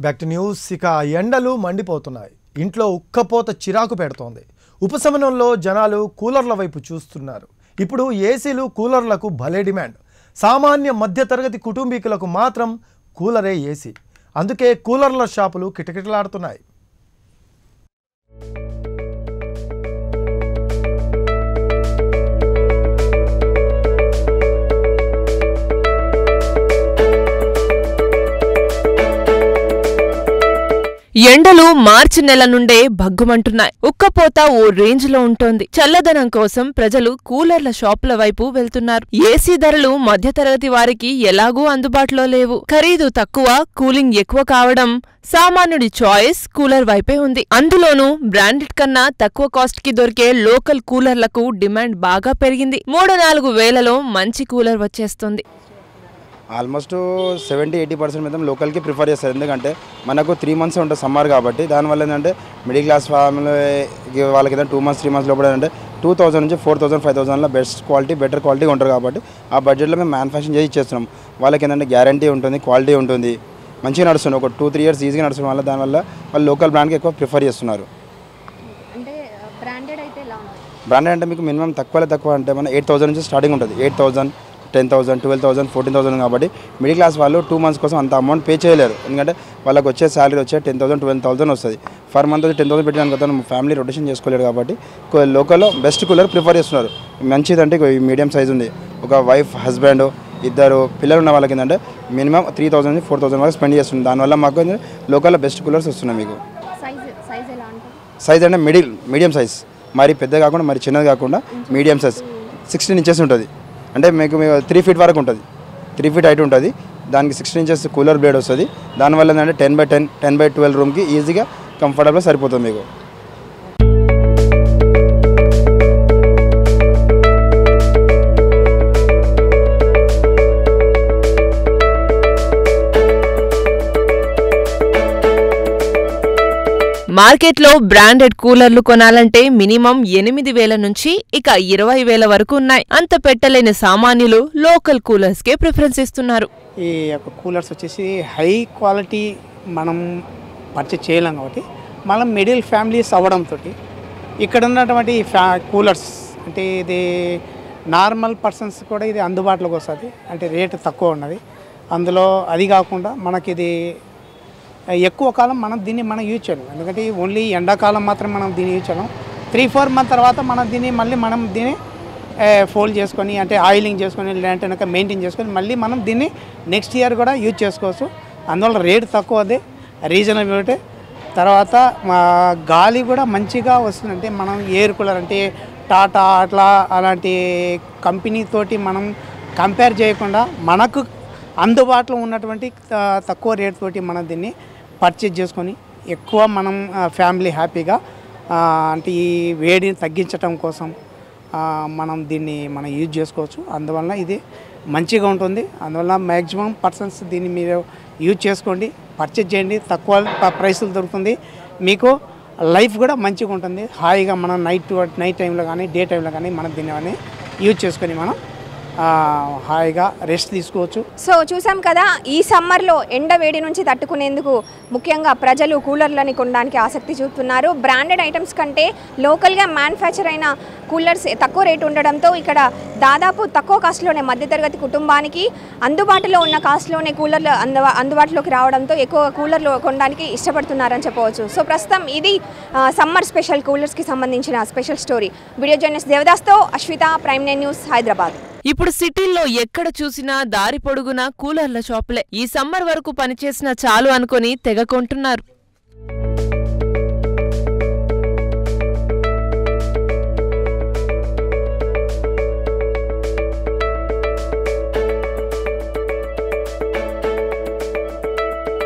Back to news. ఇక ఎండలు మండిపోతున్నాయి. ఇంట్లో ఉక్కపోత చిరాకు పెడుతోంది. ఉపశమనంలో జనాలు కూలర్ల వైపు చూస్తున్నారు. ఇప్పుడు ఏసీలు కూలర్లకు భలే డిమాండ్. సామాన్య మధ్యతరగతి కుటుంబీకులకు మాత్రం కూలరే ఏసీ. అందుకే కూలర్ల షాపులు కిటకిటలాడుతున్నాయి. ఎండలు మార్చి నెల నుండే భగ్గుమంటున్నాయి. ఉక్కపోత ఓ రేంజ్ లో ఉంటోంది. చల్లదనం కోసం ప్రజలు కూలర్ల షాపుల వైపు వెళ్తున్నారు. ఏసీ ధరలు మధ్యతరగతి వారికి ఎలాగూ అందుబాటులో లేవు. ఖరీదు తక్కువ, కూలింగ్ ఎక్కువ కావడం సామాన్యుడి చాయిస్ కూలర్ వైపే ఉంది. అందులోనూ బ్రాండెడ్ కన్నా తక్కువ కాస్ట్ కి దొరికే లోకల్ కూలర్లకు డిమాండ్ బాగా పెరిగింది. 3-4 వేలలో మంచి కూలర్ వచ్చేస్తుంది. ఆల్మోస్ట్ 70-80% మొత్తం లోకల్కి ప్రిఫర్ చేస్తారు. ఎందుకంటే మనకు 3 months ఉంటుంది సమ్మర్ కాబట్టి. దానివల్ల ఏంటంటే మిడిల్ క్లాస్ ఫ్యామిలీ వాళ్ళకి ఏదైనా 2 months 3 months లోపల ఏంటంటే 2000 నుంచి 4000 5000లో బెస్ట్ క్వాలిటీ బెటర్ క్వాలిటీ ఉంటారు కాబట్టి ఆ బడ్జెట్లో మేము మ్యానుఫ్యాక్చరింగ్ చేసి ఇచ్చేస్తున్నాం. వాళ్ళకి ఏంటంటే గ్యారంటీ ఉంటుంది, క్వాలిటీ ఉంటుంది, మంచిగా నడుస్తుంది. ఒక 2-3 years ఈజీగా నడుస్తుంది వల్ల దానివల్ల వాళ్ళు లోకల్ బ్రాండ్కి ఎక్కువ ప్రిఫర్ చేస్తున్నారు. బ్రాండెడ్ అంటే మీకు మినిమం తక్కువ అంటే మన 8000 నుంచి స్టార్టింగ్ ఉంటుంది. 8000 10,000 12,000 14,000 కాబట్టి మిడిల్ క్లాస్ వాళ్ళు 2 months కోసం అంత అమౌంట్ పే చేయలేరు. ఎందుకంటే వాళ్ళకి వచ్చే శాలరీ వచ్చే 10,000 12,000 వస్తుంది. ఫర్ మంత్ 10,000 పెట్టడానికి ఫ్యామిలీ రొటేషన్ చేసుకోలేరు కాబట్టి లోకల్లో బెస్ట్ కూలర్ ప్రిఫర్ చేస్తున్నారు. మంచిదంటే మీడియం సైజ్ ఉంది. ఒక వైఫ్ హస్బెండ్ ఇద్దరు పిల్లలు ఉన్న వాళ్ళకి ఏంటంటే మినిమం 3,000 నుంచి 4,000 వరకు స్పెండ్ చేస్తుంది. దానివల్ల మాకు లోకల్లో బెస్ట్ కూలర్స్ వస్తున్నాయి. మీకు సైజ్ అంటే మీడియం సైజ్, మరి పెద్ద కాకుండా మరి చిన్నది కాకుండా మీడియం సైజ్ 16 inches ఉంటుంది. అంటే మీకు 3 feet వరకు ఉంటుంది. 3 feet హైట్ ఉంటుంది. దానికి 16 inches కూలర్ బ్లేడ్ వస్తుంది. దానివల్ల ఏంటంటే 10x10 10x12 రూమ్కి ఈజీగా కంఫర్టబుల్గా సరిపోతుంది మీకు. మార్కెట్లో బ్రాండెడ్ కూలర్లు కొనాలంటే మినిమం 8,000 నుంచి ఇక 20,000 వరకు ఉన్నాయి. అంత పెట్టలేని సామాన్యులు లోకల్ కూలర్స్ కే ప్రిఫరెన్స్ ఇస్తున్నారు. ఈ యొక్క కూలర్స్ వచ్చేసి హై క్వాలిటీ మనం పర్చేజ్ చేయలేం కాబట్టి మనం మిడిల్ ఫ్యామిలీస్ అవ్వడంతో ఇక్కడ ఉన్నటువంటి కూలర్స్ అంటే ఇది నార్మల్ పర్సన్స్ కూడా ఇది అందుబాటులోకి వస్తుంది. అంటే రేటు తక్కువ ఉన్నది. అందులో అది కాకుండా మనకి ఇది ఎక్కువ కాలం దీన్ని మనం యూజ్ చేయలేం. ఎందుకంటే ఓన్లీ ఎండాకాలం మాత్రం మనం దీన్ని యూజ్ చేయలేం. 3-4 months తర్వాత మనం దీన్ని ఫోల్డ్ చేసుకొని అంటే ఆయిలింగ్ చేసుకొని లేదంటే మెయింటైన్ చేసుకొని మళ్ళీ మనం దీన్ని నెక్స్ట్ ఇయర్ కూడా యూజ్ చేసుకోవచ్చు. అందువల్ల రేటు తక్కువ, అదే రీజనబిలిటీ. తర్వాత గాలి కూడా మంచిగా వస్తుంది. అంటే మనం ఎయిర్ కూలర్ అంటే టాటా అలాంటి కంపెనీతోటి మనం కంపేర్ చేయకుండా మనకు అందుబాటులో ఉన్నటువంటి తక్కువ రేట్ తోటి మనం దీన్ని పర్చేజ్ చేసుకొని ఎక్కువ మనం ఫ్యామిలీ హ్యాపీగా అంటే ఈ వేడిని తగ్గించడం కోసం దీన్ని మనం యూజ్ చేసుకోవచ్చు. అందువల్ల ఇది మంచిగా ఉంటుంది. అందువల్ల మ్యాక్సిమం పర్సన్స్ దీన్ని మీరు యూజ్ చేసుకోండి, పర్చేజ్ చేయండి. తక్కువ ప్రైస్లు దొరుకుతుంది. మీకు లైఫ్ కూడా మంచిగా ఉంటుంది. హాయిగా మనం నైట్ టైంలో కానీ డే టైంలో కానీ మనం దీన్ని యూజ్ చేసుకొని మనం హాయిగా రెస్ట్ తీసుకోవచ్చు. సో చూసాం కదా, ఈ సమ్మర్లో ఎండ వేడి నుంచి తట్టుకునేందుకు ముఖ్యంగా ప్రజలు కూలర్లని కొనడానికి ఆసక్తి చూపుతున్నారు. బ్రాండెడ్ ఐటమ్స్ కంటే లోకల్గా మ్యానుఫ్యాక్చర్ అయిన కూలర్స్ తక్కువ రేటు ఉండడంతో ఇక్కడ దాదాపు తక్కువ కాస్ట్లోనే మధ్యతరగతి కుటుంబానికి అందుబాటులో ఉన్న కాస్ట్లోనే కూలర్లు అందుబాటులోకి రావడంతో ఎక్కువ కూలర్లు కొనడానికి ఇష్టపడుతున్నారని చెప్పవచ్చు. సో ప్రస్తుతం ఇది సమ్మర్ స్పెషల్ కూలర్స్కి సంబంధించిన స్పెషల్ స్టోరీ. వీడియో జర్నలిస్ట్ దేవదాస్తో అశ్విత, ప్రైమ్ 9 న్యూస్, హైదరాబాద్. ఇప్పుడు సిటీల్లో ఎక్కడ చూసినా దారి పొడుగునా కూలర్ల షాపులే. ఈ సమ్మర్ వరకు పనిచేసినా చాలు అనుకుని తెగ కొంటున్నారు.